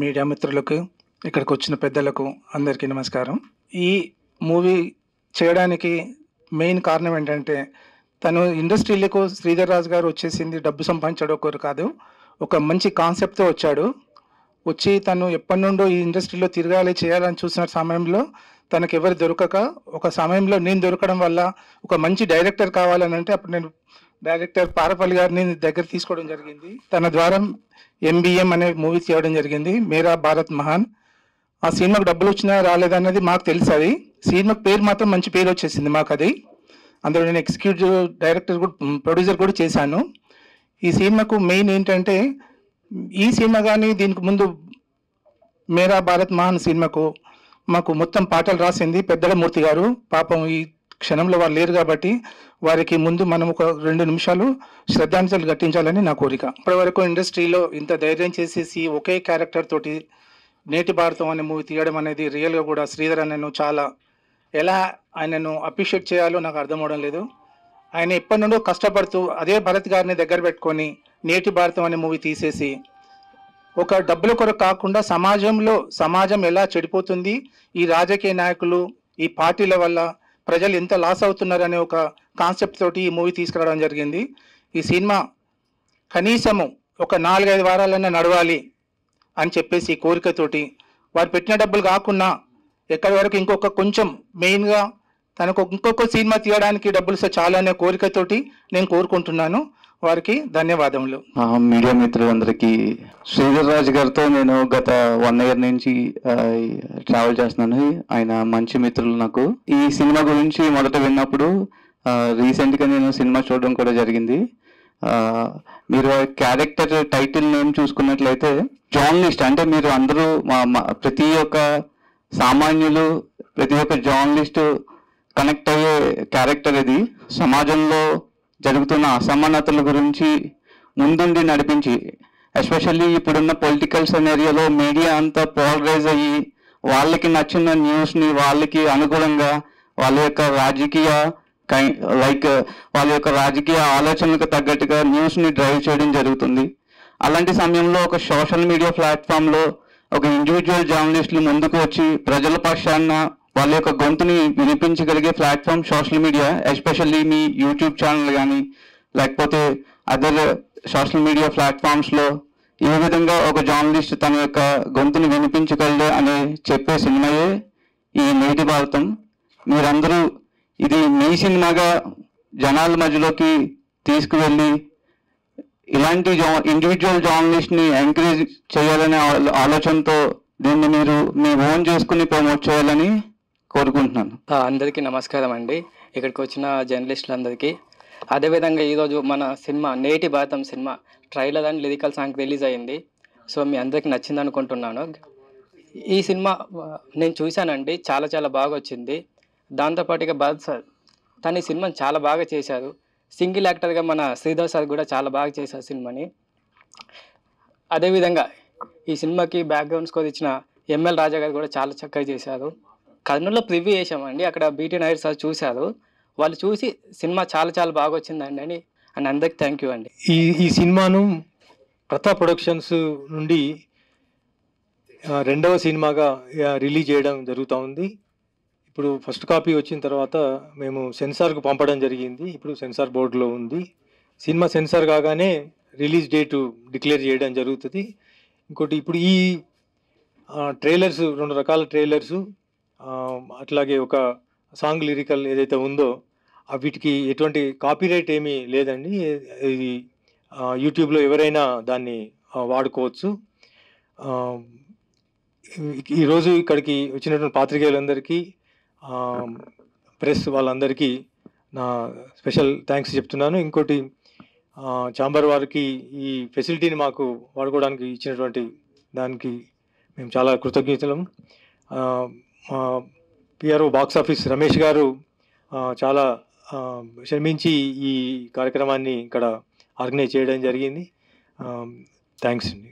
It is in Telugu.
మీడియా మిత్రులకు, ఇక్కడికి వచ్చిన పెద్దలకు అందరికీ నమస్కారం. ఈ మూవీ చేయడానికి మెయిన్ కారణం ఏంటంటే, తను ఇండస్ట్రీలకు శ్రీధర్ రాజు గారు వచ్చేసింది డబ్బు సంపాదించడం ఒకరు కాదు, ఒక మంచి కాన్సెప్ట్తో వచ్చాడు. వచ్చి తను ఎప్పటి నుండో ఈ ఇండస్ట్రీలో తిరగాలి చేయాలని చూసిన సమయంలో తనకు ఎవరు దొరకక, ఒక సమయంలో నేను దొరకడం వల్ల ఒక మంచి డైరెక్టర్ కావాలని అంటే అప్పుడు నేను డైరెక్టర్ పారపల్లి గారిని దగ్గర తీసుకోవడం జరిగింది. తన ద్వారా ఎంబీఎం అనే మూవీ చేయడం జరిగింది, మేరా భారత్ మహాన్. ఆ సినిమాకు డబ్బులు వచ్చినా రాలేదన్నది మాకు తెలుసు. అది సినిమాకు పేరు మాత్రం మంచి పేరు వచ్చేసింది మాకు. అది అందులో నేను ఎగ్జిక్యూటివ్ డైరెక్టర్ కూడా ప్రొడ్యూసర్ కూడా చేశాను. ఈ సినిమాకు మెయిన్ ఏంటంటే, ఈ సినిమా కానీ దీనికి ముందు మేరా భారత్ మహాన్ సినిమాకు మాకు మొత్తం పాటలు రాసింది పెద్దల మూర్తి గారు. పాపం ఈ క్షణంలో వారు లేరు కాబట్టి వారికి ముందు మనం ఒక 2 నిమిషాలు శ్రద్ధాంజలి ఘటించాలని నా కోరిక. ఇప్పటివరకు ఇండస్ట్రీలో ఇంత ధైర్యం చేసేసి ఒకే క్యారెక్టర్ తోటి నేటి భారతం అనే మూవీ తీయడం అనేది రియల్గా కూడా శ్రీధర్ అన్నను చాలా ఎలా ఆయనను అప్రిషియేట్ చేయాలో నాకు అర్థం అవడం లేదు. ఆయన ఎప్పటి నుండో కష్టపడుతూ అదే భరత్ గారిని దగ్గర పెట్టుకొని నేటి భారతం అనే మూవీ తీసేసి, ఒక డబ్బుల కొరకు కాకుండా సమాజం ఎలా చెడిపోతుంది, ఈ రాజకీయ నాయకులు ఈ పార్టీల వల్ల ప్రజలు ఎంత లాస్ అవుతున్నారనే ఒక కాన్సెప్ట్ తోటి ఈ మూవీ తీసుకురావడం జరిగింది. ఈ సినిమా కనీసము ఒక 4-5 వారాలన్నా నడవాలి అని చెప్పేసి కోరికతోటి, వారు పెట్టిన డబ్బులు కాకుండా ఎక్కడి వరకు ఇంకొక కొంచెం మెయిన్గా తనకు ఇంకొక సినిమా తీయడానికి డబ్బులు చాలు అనే కోరికతోటి నేను కోరుకుంటున్నాను. వారికి ధన్యవాదములు. మీడియా మిత్రులందరికీ, శ్రీధర్ రాజు గారితో నేను గత 1 year నుంచి ట్రావెల్ చేస్తున్నాను. ఆయన మంచి మిత్రులు నాకు. ఈ సినిమా గురించి మొదట విన్నప్పుడు రీసెంట్గా నేను సినిమా చూడడం కూడా జరిగింది. మీరు క్యారెక్టర్ టైటిల్ నేమ్ చూసుకున్నట్లయితే జర్నలిస్ట్, అంటే మీరు అందరూ ప్రతి ఒక్క సామాన్యులు, ప్రతి ఒక్క జర్నలిస్ట్ కనెక్ట్ అయ్యే క్యారెక్టర్ ఇది. సమాజంలో జరుగుతున్న అసమానతల గురించి ముందుండి నడిపించి, ఎస్పెషల్లీ ఇప్పుడున్న పొలిటికల్ సెనేరియోలో మీడియా అంతా పోలరైజ్ అయ్యి వాళ్ళకి నచ్చిన న్యూస్ని వాళ్ళకి అనుగుణంగా వాళ్ళ యొక్క రాజకీయ ఆలోచనలకు తగ్గట్టుగా న్యూస్ని డ్రైవ్ చేయడం జరుగుతుంది. అలాంటి సమయంలో ఒక సోషల్ మీడియా ప్లాట్ఫామ్లో ఒక ఇండివిజువల్ జర్నలిస్టులు ముందుకు వచ్చి ప్రజల పక్షాన వాళ్ళ యొక్క గొంతుని వినిపించగలిగే ప్లాట్ఫామ్ సోషల్ మీడియా. ఎస్పెషల్లీ మీ యూట్యూబ్ ఛానల్ కానీ లేకపోతే అదర్ సోషల్ మీడియా ప్లాట్ఫామ్స్లో ఏ విధంగా ఒక జర్నలిస్ట్ తన యొక్క గొంతుని వినిపించగలడు అని చెప్పే సినిమాయే ఈ నేటి భారతం. మీరందరూ ఇది మీ సినిమాగా జనాల మధ్యలోకి తీసుకువెళ్ళి ఇలాంటి ఇండివిజువల్ జర్నలిస్ట్ని ఎంకరేజ్ చేయాలనే ఆలోచనతో దీన్ని మీరు మీ ఓన్ చేసుకుని ప్రమోట్ చేయాలని కోరుకుంటున్నాను. అందరికీ నమస్కారం అండి, ఇక్కడికి వచ్చిన జర్నలిస్టులందరికీ. అదేవిధంగా ఈరోజు మన cinema Neti Bharatam cinema trailer and lyrical song release అయింది. సో మీ అందరికీ నచ్చింది అనుకుంటున్నాను. ఈ సినిమా నేను చూశానండి, చాలా బాగా వచ్చింది. దాంతోపాటుగా భరత్ సార్ తన ఈ సినిమాని చాలా బాగా చేశారు. సింగిల్ యాక్టర్గా మన శ్రీధర్ సార్ కూడా చాలా బాగా చేశారు సినిమాని. అదేవిధంగా ఈ సినిమాకి బ్యాక్గ్రౌండ్ స్కోర్ ఇచ్చిన ఎంఎల్ రాజా గారు కూడా చాలా చక్కగా చేశారు. కర్నూలులో ప్రివ్యూ చేసామండి, అక్కడ బీటీ నాయుడు సార్ చూశారు. వాళ్ళు చూసి సినిమా చాలా బాగా వచ్చిందండి అని అందరికి థ్యాంక్ యూ అండి. ఈ సినిమాను ప్రతాప్ ప్రొడక్షన్స్ నుండి 2వ సినిమాగా రిలీజ్ చేయడం జరుగుతూ ఉంది. ఇప్పుడు ఫస్ట్ కాపీ వచ్చిన తర్వాత మేము సెన్సార్కు పంపడం జరిగింది. ఇప్పుడు సెన్సార్ బోర్డులో ఉంది. సినిమా సెన్సార్ కాగానే రిలీజ్ డేటు డిక్లేర్ చేయడం జరుగుతుంది. ఇంకోటి, ఇప్పుడు ఈ ట్రైలర్స్ 2 రకాల ట్రైలర్సు, అట్లాగే ఒక సాంగ్ లిరికల్ ఏదైతే ఉందో వీటికి ఎటువంటి కాపీరైట్ ఏమీ లేదండి. ఇది యూట్యూబ్లో ఎవరైనా దాన్ని వాడుకోవచ్చు. ఈరోజు ఇక్కడికి వచ్చినటువంటి పాత్రికేయులందరికీ, ప్రెస్ వాళ్ళందరికీ నా స్పెషల్ థ్యాంక్స్ చెప్తున్నాను. ఇంకోటి, ఛాంబర్ వారికి ఈ ఫెసిలిటీని మాకు వాడుకోవడానికి ఇచ్చినటువంటి దానికి మేము చాలా కృతజ్ఞతలం. మా పిఆర్ఓ బాక్స్ ఆఫీస్ రమేష్ గారు చాలా శ్రమించి ఈ కార్యక్రమాన్ని ఇక్కడ ఆర్గనైజ్ చేయడం జరిగింది. థ్యాంక్స్ అండి.